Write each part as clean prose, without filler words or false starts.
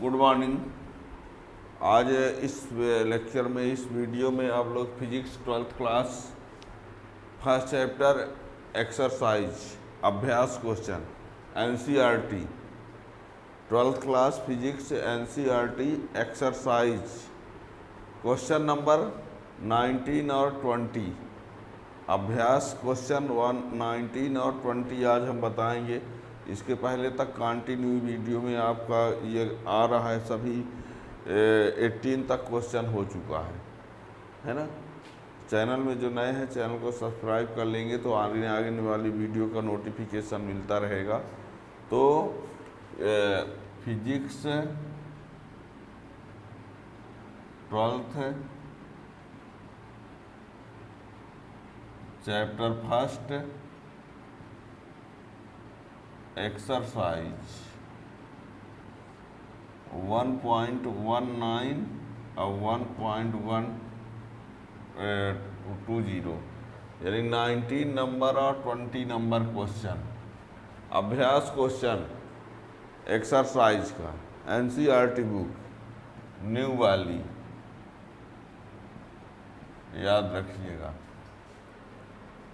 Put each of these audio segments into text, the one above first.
Good morning. आज इस lecture में, इस वीडियो में आप लोग physics 12th class first chapter exercise अभ्यास question NCERT 12th class physics NCERT exercise question number 19 और 20 अभ्यास क्वेश्चन 19 और 20 आज हम बताएंगे। इसके पहले तक कंटिन्यू वीडियो में आपका ये आ रहा है, सभी 18 तक क्वेश्चन हो चुका है ना। चैनल में जो नए हैं चैनल को सब्सक्राइब कर लेंगे तो आगे वाली वीडियो का नोटिफिकेशन मिलता रहेगा। तो physics 12th chapter first exercise 1.19 और 1.120 यानी 19 नंबर और 20 नंबर क्वेश्चन अभ्यास क्वेश्चन एक्सरसाइज का NCERT बुक न्यू वाली याद रखिएगा।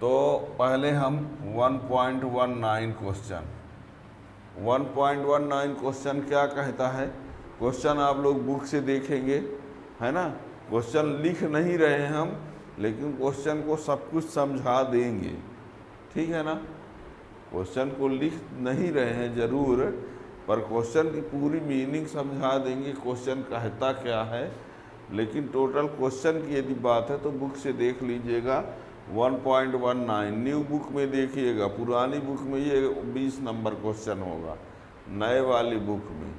तो पहले हम 1.19 क्वेश्चन क्या कहता है। क्वेश्चन आप लोग बुक से देखेंगे, है ना। क्वेश्चन लिख नहीं रहे हैं हम, लेकिन क्वेश्चन को सब कुछ समझा देंगे, ठीक है ना। क्वेश्चन को लिख नहीं रहे हैं जरूर, पर क्वेश्चन की पूरी मीनिंग समझा देंगे, क्वेश्चन कहता क्या है। लेकिन टोटल क्वेश्चन की यदि बात है तो बुक से देख लीजिएगा। 1.19 न्यू बुक में देखिएगा, पुरानी बुक में ये 20 नंबर क्वेश्चन होगा, नए वाली बुक में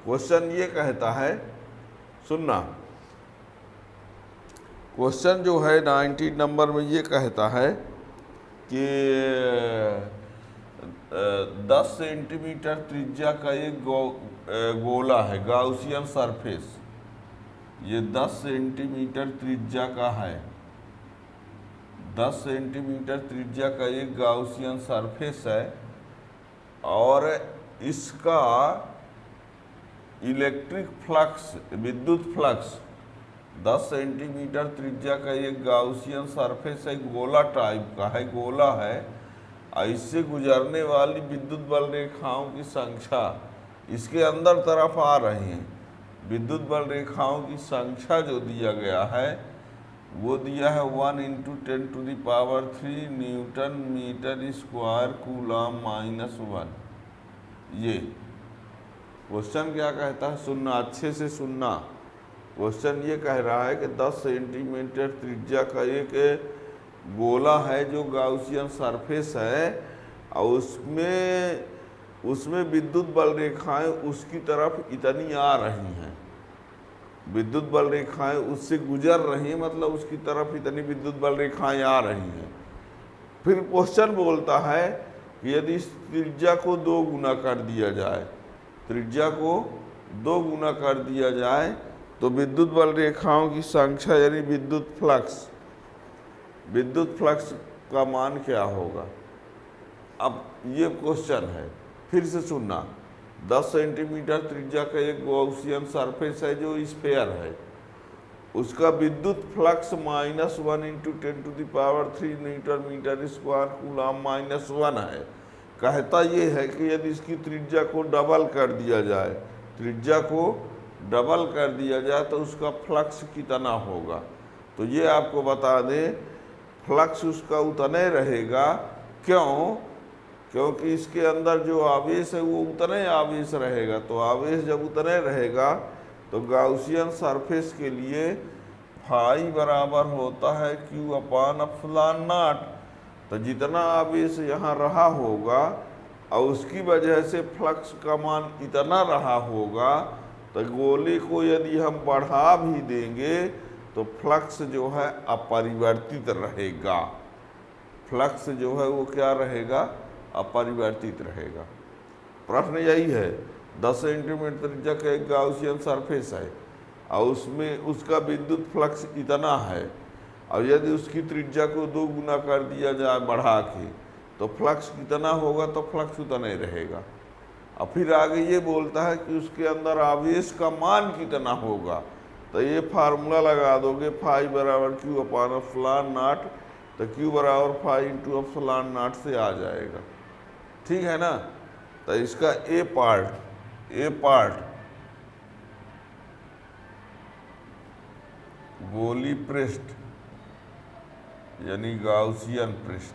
क्वेश्चन ये कहता है, सुनना। क्वेश्चन जो है 19 नंबर में ये कहता है कि 10 सेंटीमीटर त्रिज्या का एक गोला है, गाउसियन सरफेस। ये 10 सेंटीमीटर त्रिज्या का है, 10 सेंटीमीटर त्रिज्या का एक गाउसियन सरफेस है और इसका इलेक्ट्रिक फ्लक्स, विद्युत फ्लक्स 10 सेंटीमीटर त्रिज्या का एक गाउसियन सरफेस है, गोला टाइप का है, गोला है। इससे गुजरने वाली विद्युत बल रेखाओं की संख्या इसके अंदर तरफ आ रही हैं। विद्युत बल रेखाओं की संख्या जो दिया गया है वो दिया है 1 × 10⁻³ न्यूटन मीटर स्क्वायर कूलम -1। ये क्वेश्चन क्या कहता है, सुनना, अच्छे से सुनना। क्वेश्चन ये कह रहा है कि 10 सेंटीमीटर त्रिज्या का एक गोला है जो गाउसियन सरफेस है और उसमें विद्युत बल रेखाएं उसकी तरफ इतनी आ रही हैं, विद्युत बल रेखाएं उससे गुजर रही हैं, मतलब उसकी तरफ इतनी विद्युत बल रेखाएं आ रही हैं। फिर क्वेश्चन बोलता है कि यदि इस त्रिज्या को 2 गुना कर दिया जाए, त्रिज्या को 2 गुना कर दिया जाए तो विद्युत बल रेखाओं की संख्या यानी विद्युत फ्लक्स का मान क्या होगा। अब ये क्वेश्चन है, फिर से सुनना। 10 सेंटीमीटर त्रिज्या का एक गाउसियन सरफेस है जो स्फीयर है, उसका विद्युत flux -1 × 10⁻³ newton metre square coulomb -1 है। कहता ये है कि यदि इसकी त्रिज्या को डबल कर दिया जाए, त्रिज्या को डबल कर दिया जाए तो उसका फ्लक्स कितना होगा। तो ये आपको बता दें, फ्लक्स उसका उतने रहेगा। क्यों? क्योंकि इसके अंदर जो आवेश है वो उतने आवेश रहेगा। तो आवेश जब उतने रहेगा तो गाउसियन सरफेस के लिए फाई बराबर होता है Q/ε0। तो जितना आवेश यहाँ रहा होगा और उसकी वजह से फ्लक्स का मान इतना रहा होगा, तो गोले को यदि हम बढ़ा भी देंगे तो फ्लक्स जो है अपरिवर्तित रहेगा। फ्लक्स जो है वो क्या रहेगा, अपरिवर्तित रहेगा। प्रश्न यही है, 10 सेंटीमीटर त्रिज्या का एक गाउसियन सरफेस है और उसमें उसका विद्युत फ्लक्स इतना है और यदि उसकी त्रिज्या को 2 गुना कर दिया जाए बढ़ा के तो फ्लक्स कितना होगा, तो फ्लक्स उतना ही रहेगा। और फिर आगे ये बोलता है कि उसके अंदर आवेश का मान कितना होगा। तो ये फार्मूला लगा दोगे, फाई बराबर क्यू अपान एप्सिलॉन नॉट, तो क्यू बराबर फाई इंटू एप्सिलॉन नॉट से आ जाएगा। ठीक है ना। तो इसका ए पार्ट गोली पृष्ठ यानी गाउसियन पृष्ठ,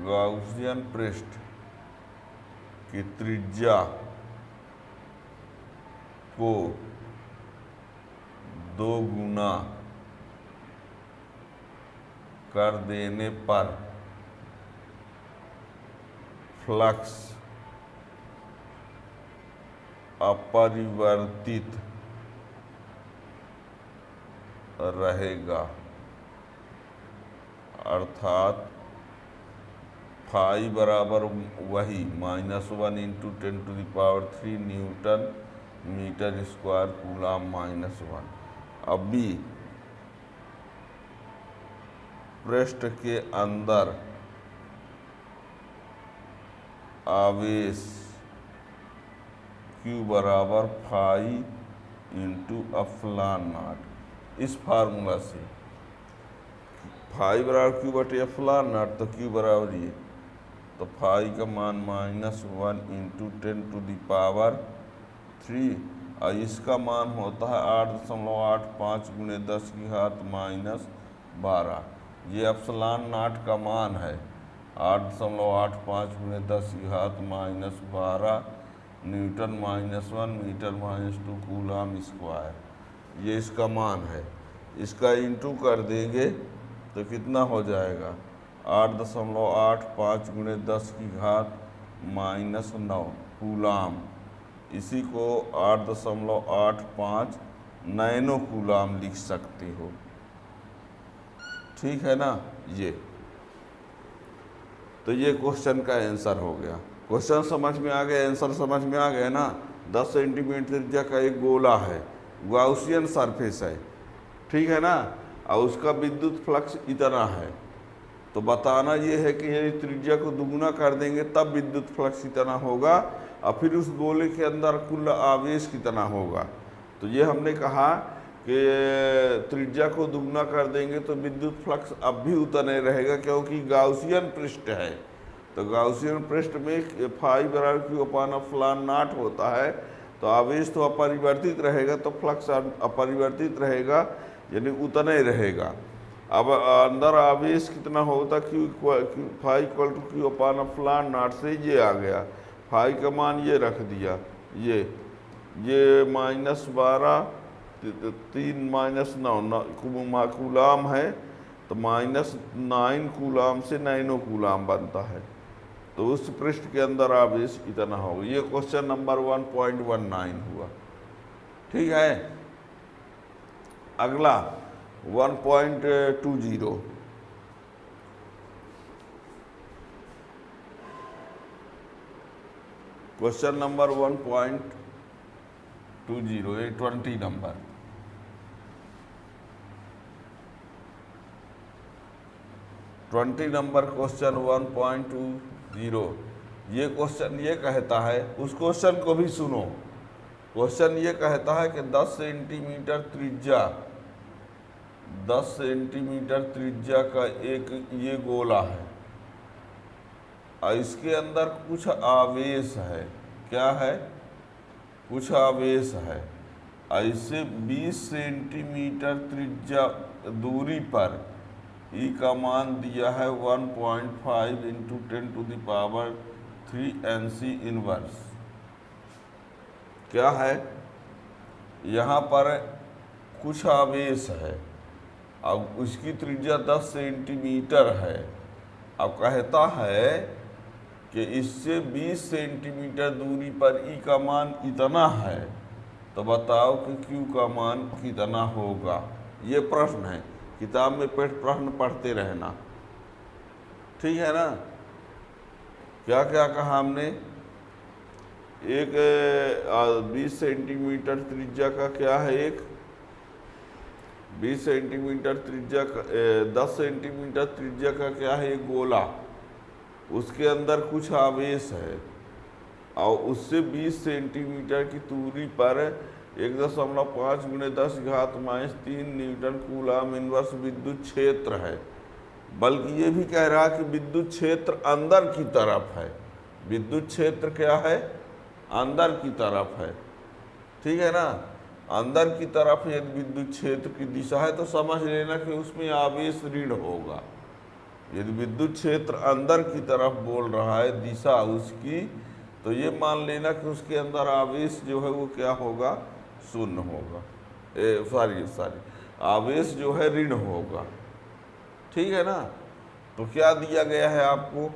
गाउसियन पृष्ठ की त्रिज्या को 2 गुना कर देने पर फ्लक्स अपरिवर्तित रहेगा, अर्थात फाई बराबर वही -1 into 10⁻³ newton metre square coulomb -1। अब भी पृष्ठ के अंदर आवेश Q बराबर फाई इंटू एप्सिलॉन नॉट। इस फार्मूला से फाई बराबर Q बटे एप्सिलॉन नॉट, तो Q बराबर ये, तो फाई का मान -1 इंटू 10⁻³ और इसका मान होता है 8.85 गुणे 10⁻⁻12। ये एप्सिलॉन नॉट का मान है 8.85 गुणे 10⁻⁻12 न्यूटन -1 मीटर -2 कूलाम स्क्वायर, ये इसका मान है। इसका इंटू कर देंगे तो कितना हो जाएगा 8.85 गुणे 10⁻⁻9 कूलाम। इसी को 8.85 नैनो कूलाम लिख सकते हो। ठीक है ना। ये तो ये क्वेश्चन का आंसर हो गया। क्वेश्चन समझ में आ गया, आंसर समझ में आ गया ना। 10 सेंटीमीटर त्रिज्या का एक गोला है, गाउसियन सरफेस है, ठीक है ना, और उसका विद्युत फ्लक्स इतना है। तो बताना ये है कि यदि त्रिज्या को दुगुना कर देंगे तब विद्युत फ्लक्स इतना होगा, और फिर उस गोले के अंदर कुल आवेश कितना होगा। तो ये हमने कहा कि त्रिज्या को दुगुना कर देंगे तो विद्युत फ्लक्स अब भी उतना ही रहेगा, क्योंकि गाउसियन पृष्ठ है। तो गाउसियन पृष्ठ में फाई बराबर Q अपान एप्सिलॉन नॉट होता है, तो आवेश तो अपरिवर्तित रहेगा, तो फ्लक्स अपरिवर्तित रहेगा, यानी उतना ही रहेगा। अब अंदर आवेश कितना होता phi equal to Q upon epsilon naught से ये आ गया, फाई का मान ये रख दिया, ये -12 3 - कूलाम है, तो -9 कूलाम से नैनो कूलाम बनता है। तो उस पृष्ठ के अंदर आवेश इतना होगा। ये क्वेश्चन नंबर 1.19 हुआ। ठीक है। अगला 1.20, क्वेश्चन नंबर 1.20, 20 नंबर। क्वेश्चन 1.20, ये क्वेश्चन ये कहता है, उस क्वेश्चन को भी सुनो। क्वेश्चन ये कहता है कि 10 सेंटीमीटर त्रिज्या का एक ये गोला है, और इसके अंदर कुछ आवेश है। क्या है? कुछ आवेश है। ऐसे 20 सेंटीमीटर त्रिज्या दूरी पर ई का मान दिया है 1.5 इंटू 10⁻³ NC इनवर्स। क्या है? यहाँ पर कुछ आवेश है, अब उसकी त्रिज्या 10 सेंटीमीटर है। अब कहता है कि इससे 20 सेंटीमीटर दूरी पर ई का मान इतना है, तो बताओ कि क्यू का मान कितना होगा। ये प्रश्न है, किताब में प्रश्न पढ़ते रहना। ठीक है ना। क्या क्या कहा हमने? एक 20 सेंटीमीटर त्रिज्या का क्या है, एक 20 सेंटीमीटर त्रिज्या का 10 सेंटीमीटर त्रिज्या का क्या है, एक गोला, उसके अंदर कुछ आवेश है और उससे 20 सेंटीमीटर की दूरी पर 1.5 × 10⁻³ न्यूटन कूलम इनवर्स विद्युत क्षेत्र है। बल्कि ये भी कह रहा कि विद्युत क्षेत्र अंदर की तरफ है। विद्युत क्षेत्र क्या है? अंदर की तरफ है। ठीक है ना? अंदर की तरफ यदि विद्युत क्षेत्र की दिशा है तो समझ लेना कि उसमें आवेश ऋण होगा। यदि विद्युत क्षेत्र अंदर की तरफ बोल रहा है दिशा उसकी, तो ये मान लेना कि उसके अंदर आवेश जो है वो क्या होगा? शून्य होगा। सॉरी आवेश जो है ऋण होगा। ठीक है ना? तो क्या दिया गया है आपको?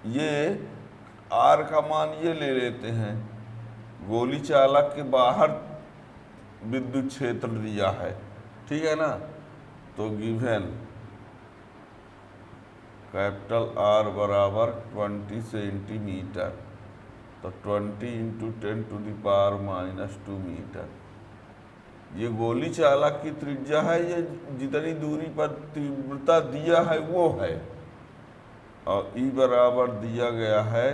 ये R का मान ये ले लेते हैं, गोली चालक के बाहर विद्युत क्षेत्र दिया है। ठीक है ना? तो गिवन कैपिटल R बराबर 20 सेंटीमीटर, तो 20 × 10⁻⁻² मीटर। ये गोली चालक की त्रिज्या है, ये जितनी दूरी पर तीव्रता दिया है वो है। और E बराबर दिया गया है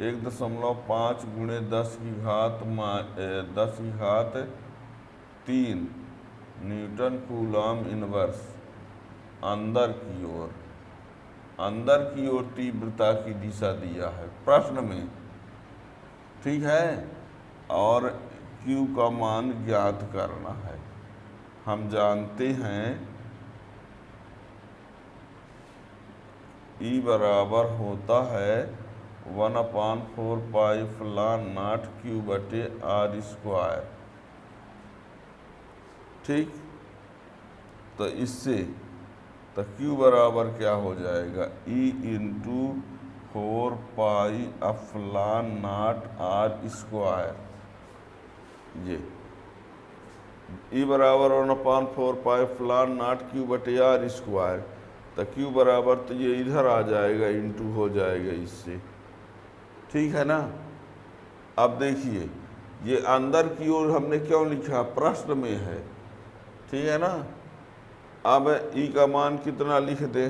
1.5 × 10⁻³ न्यूटन कूलम इनवर्स अंदर की ओर तीव्रता की दिशा दिया है प्रश्न में। ठीक है? और Q का मान ज्ञात करना है। हम जानते हैं E बराबर होता है 1/4 पाई फलान नॉट Q/r²। ठीक? तो इससे तो Q बराबर क्या हो जाएगा? E × 4 पाई फलान नॉट r²। ये E बराबर 1/4 पाई फलान नॉट Q/r²। तो Q बराबर तो ये इधर आ जाएगा, इंटू हो जाएगा इससे। ठीक है ना? अब देखिए ये अंदर की ओर हमने क्यों लिखा? प्रश्न में है। ठीक है ना? अब E का मान कितना लिख दे?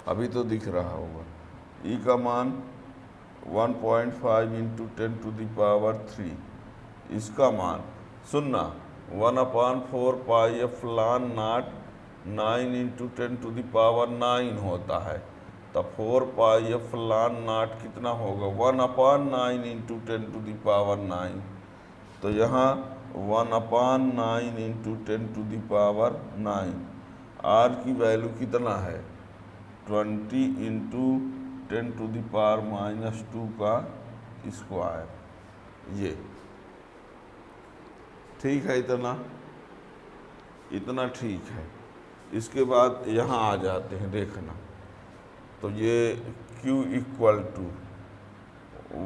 अभी तो दिख रहा होगा। E का मान 1.5 × 10⁻³ इसका मान सुनना 1/4 पाई फलान नॉट 9 × 10⁻⁹ होता है। तब 4 पाई फलान नॉट कितना होगा? 1/9 × 10⁻⁹। तो यहाँ 1/9 × 10⁻⁹। R की वैल्यू कितना है? 20 × 10⁻⁻² का स्क्वायर। ये ठीक है? इतना ठीक है। इसके बाद यहाँ आ जाते हैं, देखना। तो ये Q =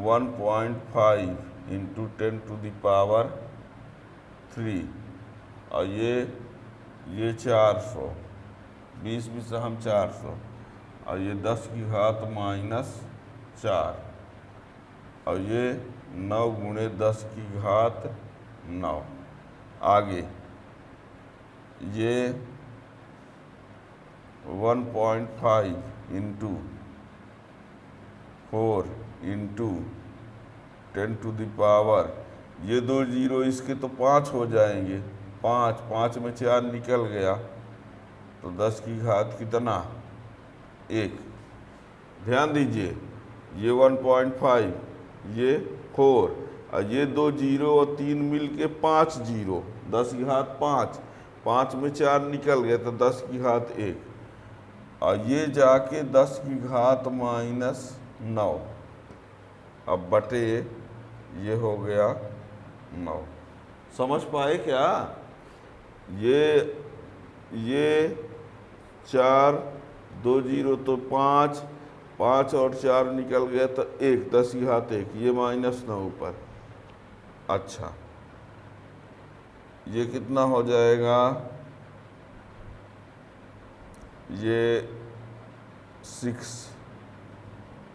1.5 × 10⁻³ और ये 400, 20 में से हम 400 और ये 10⁻⁻4 और ये 9 × 10⁻⁹। आगे ये 1.5 × 4 × 10⁻, ये 2 जीरो इसके तो 5 हो जाएंगे। 5 में 4 निकल गया तो 10⁻⁻ कितना? 1। ध्यान दीजिए ये 1.5, ये 4 और ये 2 जीरो और 3 मिल के 5 जीरो, 10⁻5। 5 में 4 निकल गए तो 10⁻1 और ये जाके 10⁻⁻9। अब बटे ये हो गया 9। समझ पाए क्या? ये 4, 2 जीरो तो 5 और 4 निकल गया तो 1, 10⁻1, ये -9 ऊपर। अच्छा ये कितना हो जाएगा? ये 6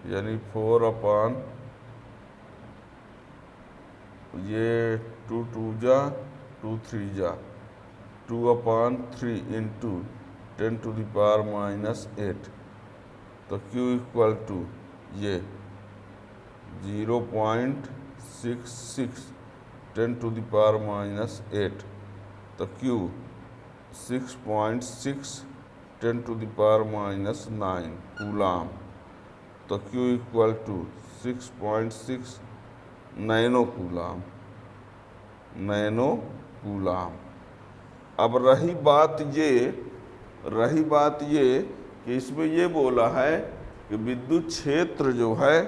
यानी 4/, ये 2 × 2 = 2, 3 × 2/3 इंटू 10⁻⁻8, तो Q इक्वल टू ये 0.66 10⁻⁻8, तो Q 6.6 10⁻⁹ कूलाम, तो Q equal to 6.6 nano coulomb. अब रही बात ये कि इसमें ये बोला है कि विद्युत क्षेत्र जो है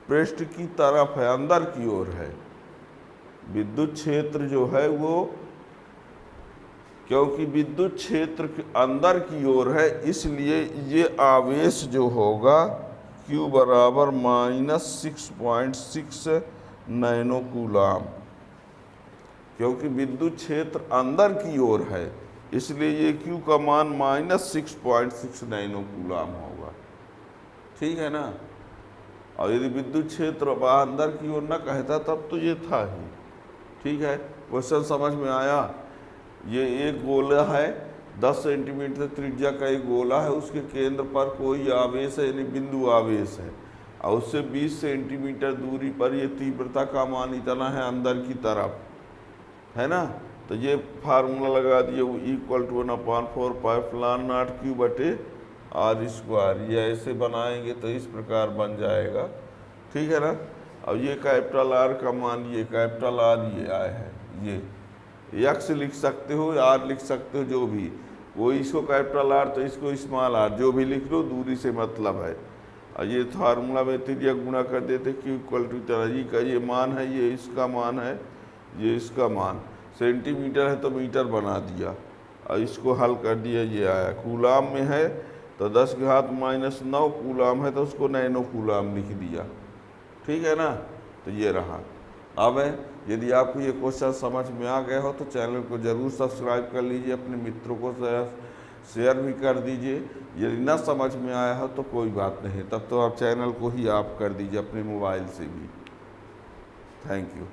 पृष्ठ की तरफ है, अंदर की ओर है। विद्युत क्षेत्र जो है वो, क्योंकि विद्युत क्षेत्र के अंदर की ओर है, इसलिए ये आवेश जो होगा Q बराबर -6.6 नैनो कूलाम। क्योंकि विद्युत क्षेत्र अंदर की ओर है, इसलिए ये Q का मान -6.6 नैनो कूलाम होगा। ठीक है ना। और यदि विद्युत क्षेत्र बाहर अंदर की ओर न कहता तब तो ये था ही। ठीक है, क्वेश्चन समझ में आया। ये एक गोला है, 10 सेंटीमीटर त्रिज्या का एक गोला है, उसके केंद्र पर कोई आवेश है, यानी बिंदु आवेश है, और उससे 20 सेंटीमीटर दूरी पर ये तीव्रता का मान इतना है अंदर की तरफ, है ना। तो ये फार्मूला लगा दिए, वो इक्वल टू 1/4 पाई फलान नॉट Q बटे r²। ये ऐसे बनाएंगे तो इस प्रकार बन जाएगा। ठीक है ना। अब ये कैपिटल R का मान, ये कैपिटल R ये आया है, ये x लिख सकते हो, R लिख सकते हो, जो भी, वो इसको कैपिटल R तो इसको स्मॉल r, जो भी लिख लो, दूरी से मतलब है। और ये फार्मूला में त्रिज्या गुणा कर देते Q इक्वल टू जी का ये मान है, ये इसका मान है, ये इसका मान। सेंटीमीटर है तो मीटर बना दिया और इसको हल कर दिया, ये आया। कूलाम में है तो 10⁻⁹ कूलाम है तो उसको नैनो कूलाम लिख दिया। ठीक है ना। तो ये रहा। अब यदि आपको ये क्वेश्चन समझ में आ गया हो तो चैनल को ज़रूर सब्सक्राइब कर लीजिए, अपने मित्रों को शेयर भी कर दीजिए। यदि ना समझ में आया हो तो कोई बात नहीं, तब तो आप चैनल को ही ऑफ कर दीजिए अपने मोबाइल से भी। Thank you.